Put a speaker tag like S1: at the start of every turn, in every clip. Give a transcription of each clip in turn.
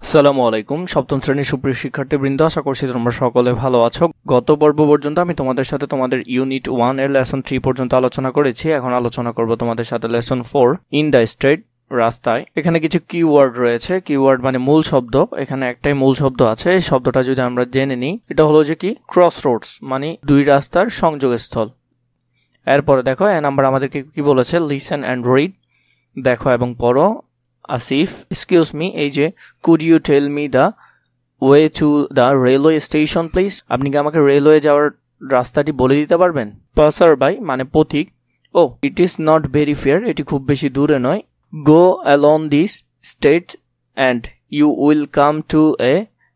S1: আসসালামু আলাইকুম সপ্তম শ্রেণীর সুপ্রিয় শিক্ষার্থীবৃন্দ, আশা করছি তোমরা সকলে ভালো আছো। গত পর্ব পর্যন্ত আমি তোমাদের সাথে তোমাদের ইউনিট 1 এর লেসন 3 পর্যন্ত আলোচনা করেছি। এখন আলোচনা করব তোমাদের সাথে লেসন 4 ইন দ্য স্ট্রিট, রাস্তায়। এখানে কিছু কিওয়ার্ড রয়েছে। কিওয়ার্ড মানে মূল শব্দ। এখানে একটাই মূল শব্দ আছে। এই শব্দটা যদি আমরা জেনে নিই, এটা হলো যে কি ক্রস রোডস, মানে দুই রাস্তার সংযোগস্থল। এরপরে দেখো এ নাম্বার আমাদেরকে কি বলেছে, লিসেন অ্যান্ড রিড, দেখো এবং পড়ো। আসিফ, এক্সকিউজ মি, এই যে could you tell me the way to the railway station please, আপনি কি আমাকে রেলওয়ে যাওয়ার রাস্তাটি বলে দিতে পারবেন? পাসার বাই মানে পথিক, oh it is not very far, এটি খুব বেশি দূরে নয়। Go along this straight and you will come to a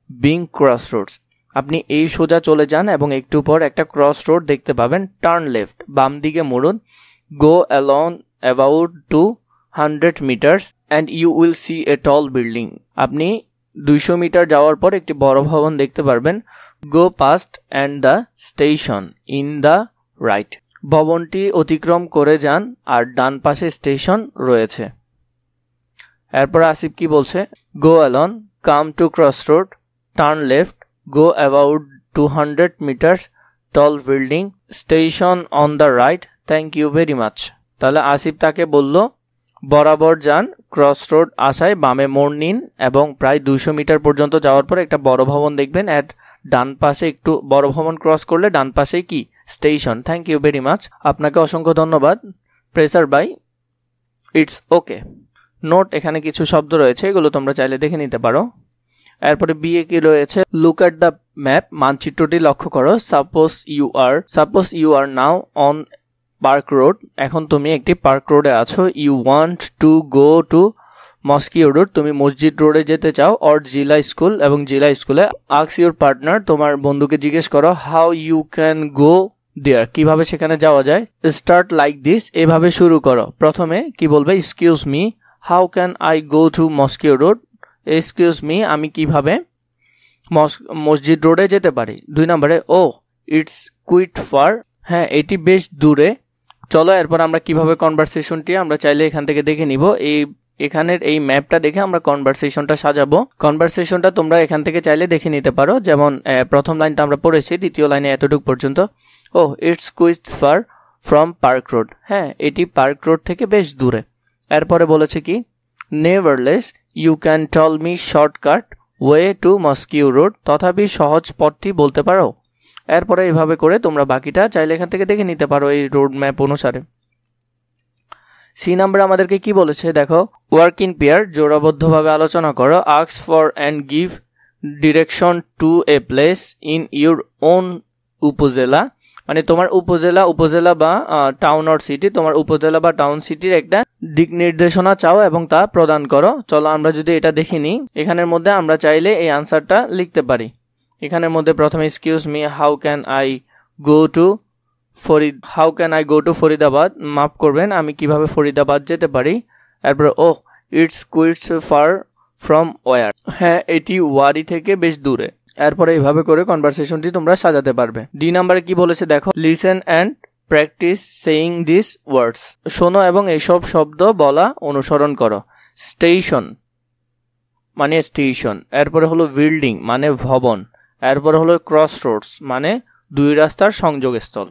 S1: big crossroads, আপনি এই সোজা চলে যান এবং একটু পর একটা ক্রস রোড দেখতে পাবেন। টার্ন লেফট, বাম দিকে মোড়ুন। Go along about 200 meters and you will see a tall building, আপনি 200 মিটার যাওয়ার পর একটি বড় ভবন দেখতে পারবেন। Go past and the station in the right, ভবনটি অতিক্রম করে যান আর ডান পাশে স্টেশন রয়েছে। এরপর আসিফ কি বলছে, go along, come to cross road, turn left, go about 200 meters, tall building, station on the right, thank you very much. তাহলে আসিফ তাকে বলল বরাবর যান, ক্রস রোড আসায় বামে মোড় নিন এবং প্রায় 200 মিটার পর্যন্ত যাওয়ার পর একটা বড় ভবন দেখবেন। এর ডান পাশে একটু বড় ভবন ক্রস করলে ডান পাশে কি station. Thank you very much, আপনাকে অসংখ্য ধন্যবাদ। Pleasure bye, it's okay. Note, এখানে কিছু শব্দ রয়েছে, এগুলো তোমরা চাইলে দেখে নিতে পারো। এরপরে বিয়ে কি রয়েছে, লুক অ্যাট দ্য ম্যাপ, মানচিত্রটি লক্ষ্য করো। Suppose you are now on Park Road, এখন তুমি একটি পার্ক রোডে আছো। You want to go to মস্কিও Road, তুমি মসজিদ রোডে যেতে চাও। অর জিলা স্কুল, এবং জিলা স্কুলে। আস্ক ইউর পার্টনার, তোমার বন্ধুকে জিজ্ঞেস করো। হাউ ইউ ক্যান গো দেয়ার, কিভাবে সেখানে যাওয়া যায়। স্টার্ট লাইক দিস, এভাবে শুরু করো। প্রথমে কি বলবে, excuse me, how can I go to মস্কিও Road, excuse me, আমি কিভাবে মসজিদ রোডে যেতে পারি। 2 নম্বরে, ও ইটস কুইট ফার, হ্যাঁ এটি বেশ দূরে। চলো এরপর আমরা কিভাবে কনভারসেশনটি আমরা চাইলে এখান থেকে দেখে নিব। এখানের এই ম্যাপটা দেখে আমরা কনভারসেশনটা সাজাবো। কনভারসেশনটা তোমরা এখান থেকে চাইলে দেখে নিতে পারো। যেমন প্রথম লাইনটা আমরা পড়েছি, দ্বিতীয় লাইনে এতটুকু পর্যন্ত। Oh it's quite far from park road, হ্যাঁ এটি পার্ক রোড থেকে বেশ দূরে। এরপরে বলেছে কি, nevertheless you can tell me shortcut way to মস্কিও road, তথাপি সহজ পথটি বলতে পারো। এরপরে এইভাবে করে তোমরা বাকিটা চাইলে এখান থেকে দেখে নিতে পারো এই রোড ম্যাপ অনুসারে। সি নাম্বার আমাদেরকে কি বলেছে দেখো, ওয়ার্ক ইন পেয়ার, জোড়াবদ্ধভাবে আলোচনা করো। Ask for and give direction two a place in your own উপজেলা, মানে তোমার উপজেলা বা টাউন অর সিটি, তোমার উপজেলা বা টাউন সিটির একটা দিক নির্দেশনা চাও এবং তা প্রদান করো। চলো আমরা যদি এটা দেখে নিই, এখানের মধ্যে আমরা চাইলে এই আনসারটা লিখতে পারি। এখানের মধ্যে প্রথমে excuse me, how can I go to Faridabad, মাফ করবেন আমি কিভাবে ফরিদাবাদ যেতে পারি। এরপরে oh it's quite far from war, হ্যাঁ এটি ওয়ারি থেকে বেশ দূরে। এরপরে এইভাবে করে কনভারসেশনটি তোমরা সাজাতে পারবে। ডি নাম্বারে কি বলেছে দেখো, listen and practice saying this words, শোনো এবং এইসব শব্দ বলা অনুসরণ করো। স্টেশন মানে স্টেশন, এরপরে হলো বিল্ডিং মানে ভবন, এরপর হলো ক্রস রোডস মানে দুই রাস্তার সংযোগস্থল।